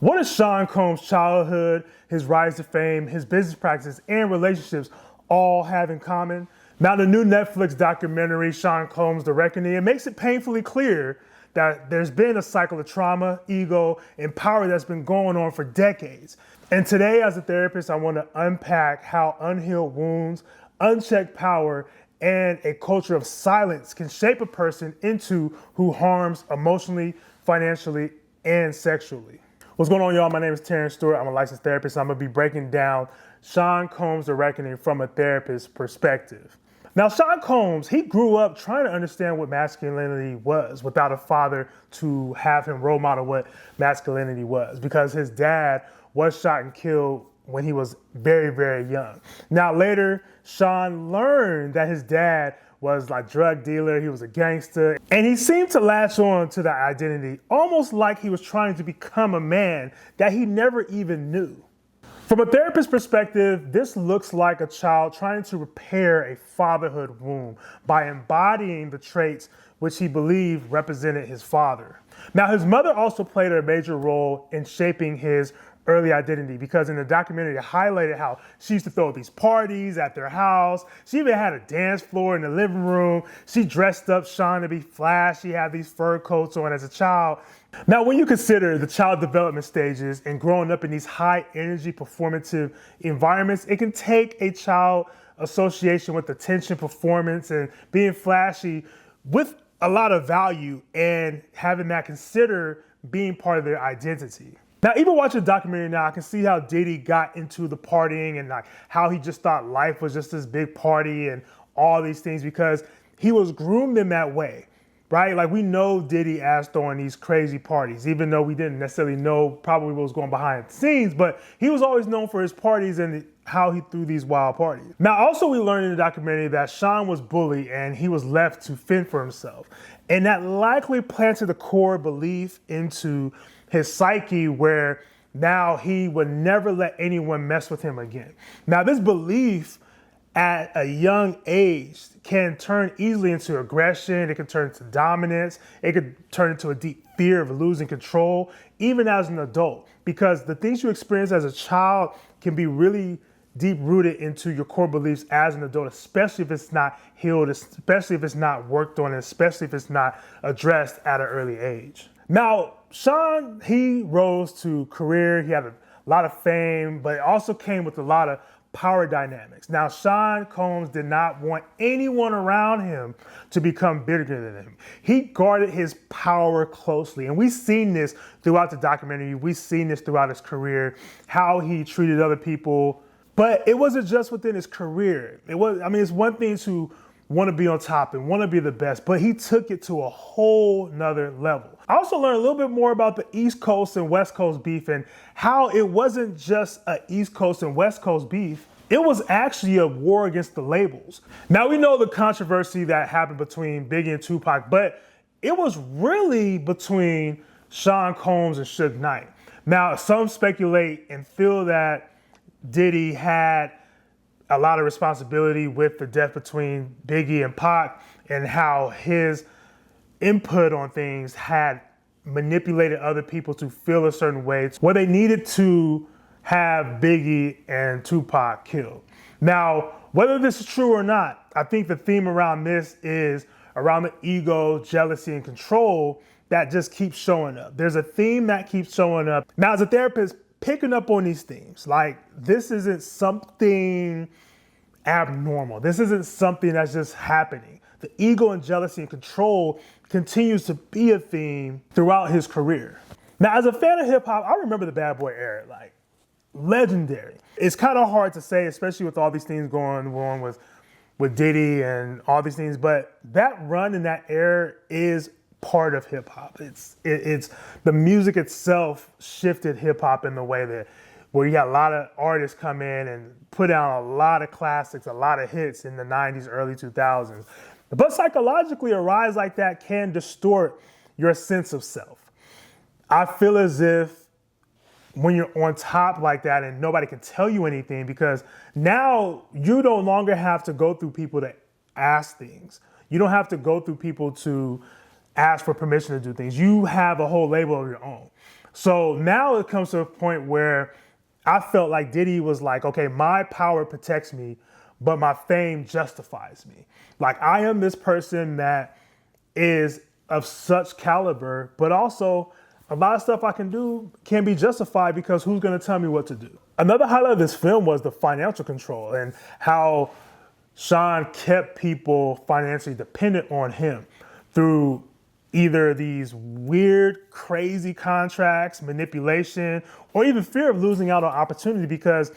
What does Sean Combs' childhood, his rise to fame, his business practices, and relationships all have in common? Now, the new Netflix documentary, Sean Combs: The Reckoning, it makes it painfully clear that there's been a cycle of trauma, ego, and power that's been going on for decades. And today, as a therapist, I want to unpack how unhealed wounds, unchecked power, and a culture of silence can shape a person into who harms emotionally, financially, and sexually. What's going on, y'all? My name is Terrence Stewart. I'm a licensed therapist. I'm going to be breaking down Sean Combs: The Reckoning from a therapist's perspective. Now, Sean Combs, he grew up trying to understand what masculinity was without a father to have him role model what masculinity was, because his dad was shot and killed when he was very, very young. Now, later, Sean learned that his dad was like drug dealer, he was a gangster, and he seemed to latch on to that identity, almost like he was trying to become a man that he never even knew. From a therapist's perspective, this looks like a child trying to repair a fatherhood wound by embodying the traits which he believed represented his father. Now, his mother also played a major role in shaping his early identity, because in the documentary it highlighted how she used to throw these parties at their house. She even had a dance floor in the living room. She dressed up Sean to be flashy, had these fur coats on as a child. Now, when you consider the child development stages and growing up in these high energy performative environments, it can take a child association with attention, performance, and being flashy with a lot of value and having that consider being part of their identity. Now, even watching the documentary now, I can see how Diddy got into the partying and like how he just thought life was just this big party and all these things, because he was groomed in that way, right? Like, we know Diddy as throwing these crazy parties, even though we didn't necessarily know probably what was going behind the scenes, but he was always known for his parties and how he threw these wild parties. Now, also, we learned in the documentary that Sean was bullied and he was left to fend for himself. And that likely planted a core belief into his psyche where now he would never let anyone mess with him again. Now, this belief at a young age can turn easily into aggression. It can turn into dominance. It could turn into a deep fear of losing control, even as an adult, because the things you experience as a child can be really deep rooted into your core beliefs as an adult, especially if it's not healed, especially if it's not worked on, and especially if it's not addressed at an early age. Now, Sean, he rose to career. He had a lot of fame, but it also came with a lot of power dynamics. Now, Sean Combs did not want anyone around him to become bigger than him. He guarded his power closely, and we've seen this throughout the documentary. We've seen this throughout his career, how he treated other people. But it wasn't just within his career. It's one thing to want to be on top and want to be the best, but he took it to a whole nother level. I also learned a little bit more about the East Coast and West Coast beef and how it wasn't just an East Coast and West Coast beef. It was actually a war against the labels. Now, we know the controversy that happened between Biggie and Tupac, but it was really between Sean Combs and Suge Knight. Now, some speculate and feel that Diddy had a lot of responsibility with the death between Biggie and Pac, and how his input on things had manipulated other people to feel a certain way where they needed to have Biggie and Tupac killed. Now, whether this is true or not, I think the theme around this is around the ego, jealousy, and control that just keeps showing up. There's a theme that keeps showing up. Now, as a therapist, picking up on these themes, like, this isn't something abnormal. This isn't something that's just happening. The ego and jealousy and control continues to be a theme throughout his career. Now, as a fan of hip hop, I remember the Bad Boy era, like, legendary. It's kind of hard to say, especially with all these things going on with Diddy and all these things, but that run in that era is part of hip hop. It's the music itself shifted hip hop in the way that where you got a lot of artists come in and put out a lot of classics, a lot of hits in the 90s, early 2000s. But psychologically, a rise like that can distort your sense of self. I feel as if when you're on top like that and nobody can tell you anything, because now you no longer have to go through people to ask things. You don't have to go through people to ask for permission to do things. You have a whole label of your own. So now it comes to a point where I felt like Diddy was like, okay, my power protects me, but my fame justifies me. Like, I am this person that is of such caliber, but also a lot of stuff I can do can be justified because who's going to tell me what to do? Another highlight of this film was the financial control and how Sean kept people financially dependent on him through either these weird, crazy contracts, manipulation, or even fear of losing out on opportunity, because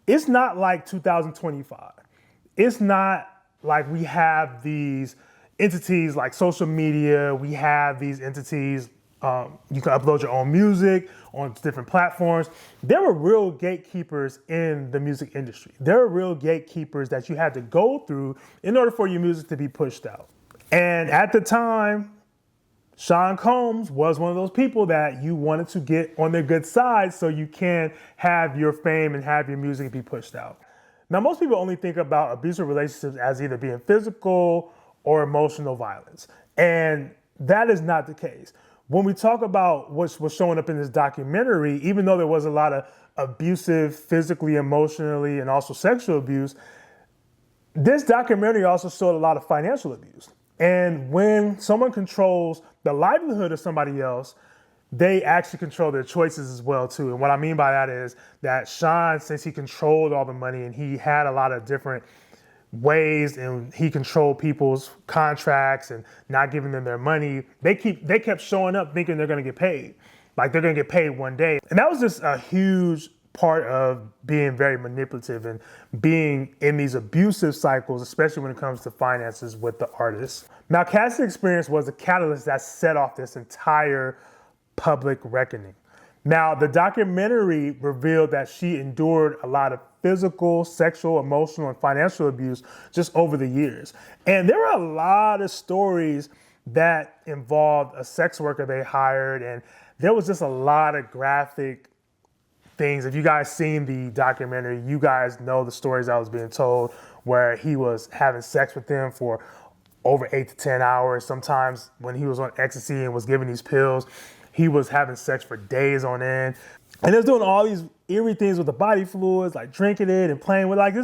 it's not like 2025. It's not like we have these entities like social media. We have these entities. You can upload your own music on different platforms. There were real gatekeepers in the music industry. There are real gatekeepers that you had to go through in order for your music to be pushed out. And at the time, Sean Combs was one of those people that you wanted to get on their good side so you can have your fame and have your music be pushed out. Now, most people only think about abusive relationships as either being physical or emotional violence. And that is not the case. When we talk about what was showing up in this documentary, even though there was a lot of abusive, physically, emotionally, and also sexual abuse, this documentary also showed a lot of financial abuse. And when someone controls the livelihood of somebody else, they actually control their choices as well, too. And what I mean by that is that Sean, since he controlled all the money and he had a lot of different ways and he controlled people's contracts and not giving them their money, they kept showing up thinking they're going to get paid. Like they're going to get paid one day. And that was just a huge part of being very manipulative and being in these abusive cycles, especially when it comes to finances with the artists. Now, Cassie's experience was a catalyst that set off this entire public reckoning. Now, the documentary revealed that she endured a lot of physical, sexual, emotional, and financial abuse just over the years. And there were a lot of stories that involved a sex worker they hired, and there was just a lot of graphic things. If you guys seen the documentary, you guys know the stories I was being told where he was having sex with them for over 8 to 10 hours. Sometimes when he was on ecstasy and was given these pills, he was having sex for days on end. And he was doing all these eerie things with the body fluids, like drinking it and playing with it. Like it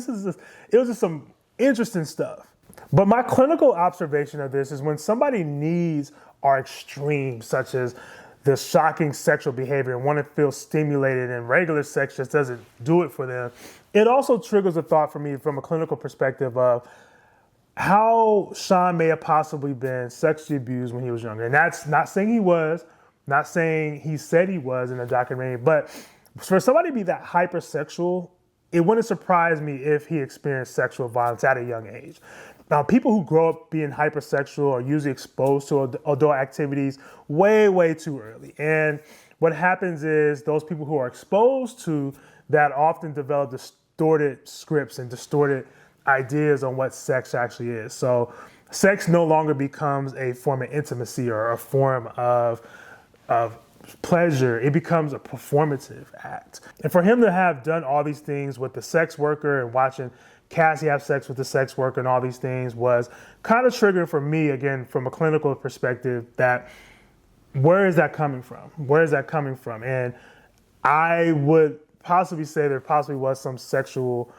was just some interesting stuff. But my clinical observation of this is when somebody needs are extreme, such as the shocking sexual behavior and want to feel stimulated and regular sex just doesn't do it for them, it also triggers a thought for me from a clinical perspective of how Sean may have possibly been sexually abused when he was younger. And that's not saying he was, not saying he said he was in the documentary, but for somebody to be that hypersexual, it wouldn't surprise me if he experienced sexual violence at a young age. Now, people who grow up being hypersexual are usually exposed to adult activities way, way too early. And what happens is those people who are exposed to that often develop distorted scripts and distorted ideas on what sex actually is. So sex no longer becomes a form of intimacy or a form of pleasure. It becomes a performative act. And for him to have done all these things with the sex worker and watching Cassie have sex with the sex worker and all these things was kind of triggering for me, again, from a clinical perspective, that where is that coming from? Where is that coming from? And I would possibly say there possibly was some sexual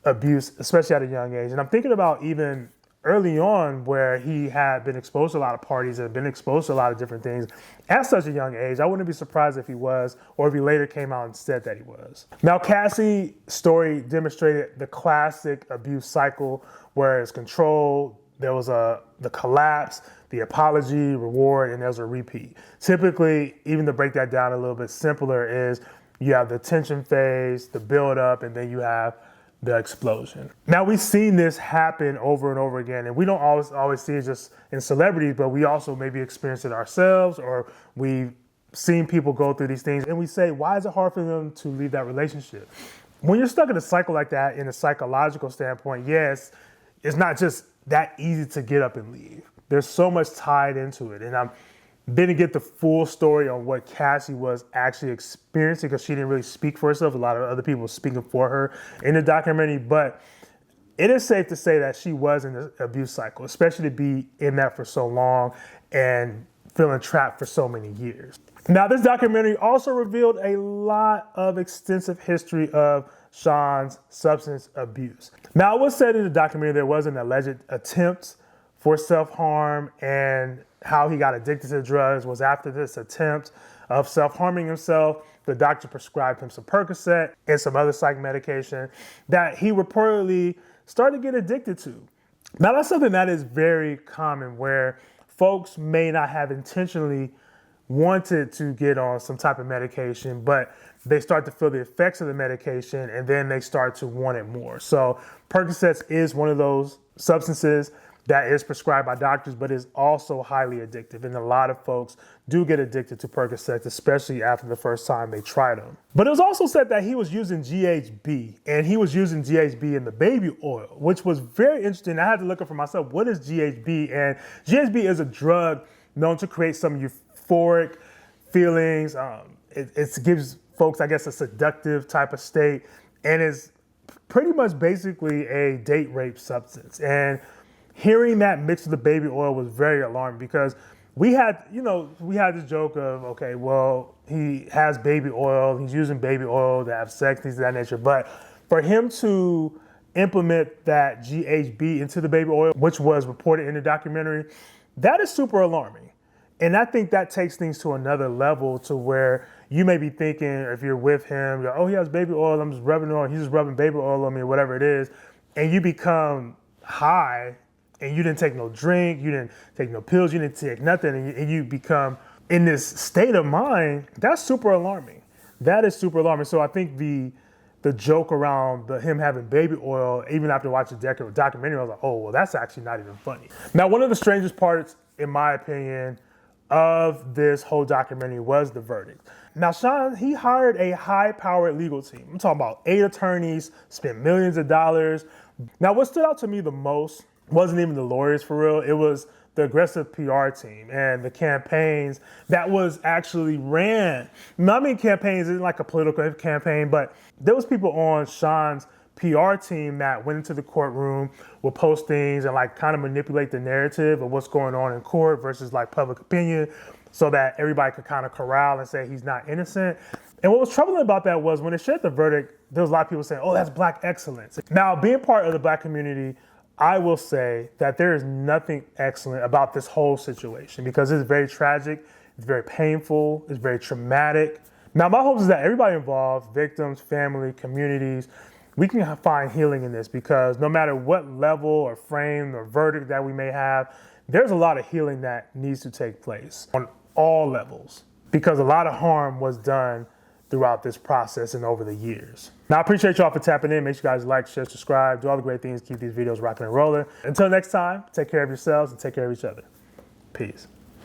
abuse, especially at a young age. And I'm thinking about even early on where he had been exposed to a lot of parties and been exposed to a lot of different things at such a young age. I wouldn't be surprised if he was, or if he later came out and said that he was. Now, Cassie's story demonstrated the classic abuse cycle where it's control, there was the collapse, the apology, reward, and there's a repeat. Typically, even to break that down a little bit simpler, is you have the tension phase, the build up, and then you have the explosion. Now, we've seen this happen over and over again, and we don't always see it just in celebrities, but we also maybe experience it ourselves, or we've seen people go through these things, and we say, why is it hard for them to leave that relationship? When you're stuck in a cycle like that, in a psychological standpoint, yes, it's not just that easy to get up and leave. There's so much tied into it, and I didn't get the full story on what Cassie was actually experiencing because she didn't really speak for herself. A lot of other people were speaking for her in the documentary, but it is safe to say that she was in the abuse cycle, especially to be in that for so long and feeling trapped for so many years. Now, this documentary also revealed a lot of extensive history of Sean's substance abuse. Now, it was said in the documentary there was an alleged attempt for self-harm, and how he got addicted to drugs was after this attempt of self-harming himself. The doctor prescribed him some Percocet and some other psych medication that he reportedly started to get addicted to. Now, that's something that is very common where folks may not have intentionally wanted to get on some type of medication, but they start to feel the effects of the medication and then they start to want it more. So Percocets is one of those substances that is prescribed by doctors, but is also highly addictive. And a lot of folks do get addicted to Percocets, especially after the first time they try them. But it was also said that he was using GHB, and he was using GHB in the baby oil, which was very interesting. I had to look up for myself, what is GHB? And GHB is a drug known to create some euphoric feelings. It gives folks, I guess, a seductive type of state, and is pretty much basically a date rape substance. And hearing that mixed with the baby oil was very alarming, because we had this joke of, okay, well, he has baby oil, he's using baby oil to have sex, things of that nature. But for him to implement that GHB into the baby oil, which was reported in the documentary, that is super alarming. And I think that takes things to another level, to where you may be thinking, if you're with him, you're, oh, he has baby oil, I'm just rubbing it on, he's just rubbing baby oil on me, or whatever it is, and you become high, and you didn't take no drink, you didn't take no pills, you didn't take nothing, and you become in this state of mind, that's super alarming. That is super alarming. So I think the joke around him having baby oil, even after watching the documentary, I was like, oh, well, that's actually not even funny. Now, one of the strangest parts, in my opinion, of this whole documentary was the verdict. Now, Sean, he hired a high-powered legal team. I'm talking about 8 attorneys, spent millions of dollars. Now, what stood out to me the most wasn't even the lawyers, for real. It was the aggressive PR team and the campaigns that was actually ran. Now, I mean, campaigns isn't like a political campaign, but there was people on Sean's PR team that went into the courtroom, would post things and like kind of manipulate the narrative of what's going on in court versus like public opinion, so that everybody could kind of corral and say he's not innocent. And what was troubling about that was when they shared the verdict, there was a lot of people saying, oh, that's Black excellence. Now, being part of the Black community, I will say that there is nothing excellent about this whole situation, because it's very tragic, it's very painful, it's very traumatic. Now, my hope is that everybody involved, victims, family, communities, we can find healing in this, because no matter what level or frame or verdict that we may have, there's a lot of healing that needs to take place on all levels, because a lot of harm was done throughout this process and over the years. Now, I appreciate y'all for tapping in. Make sure you guys like, share, subscribe, do all the great things, keep these videos rocking and rolling. Until next time, take care of yourselves and take care of each other. Peace.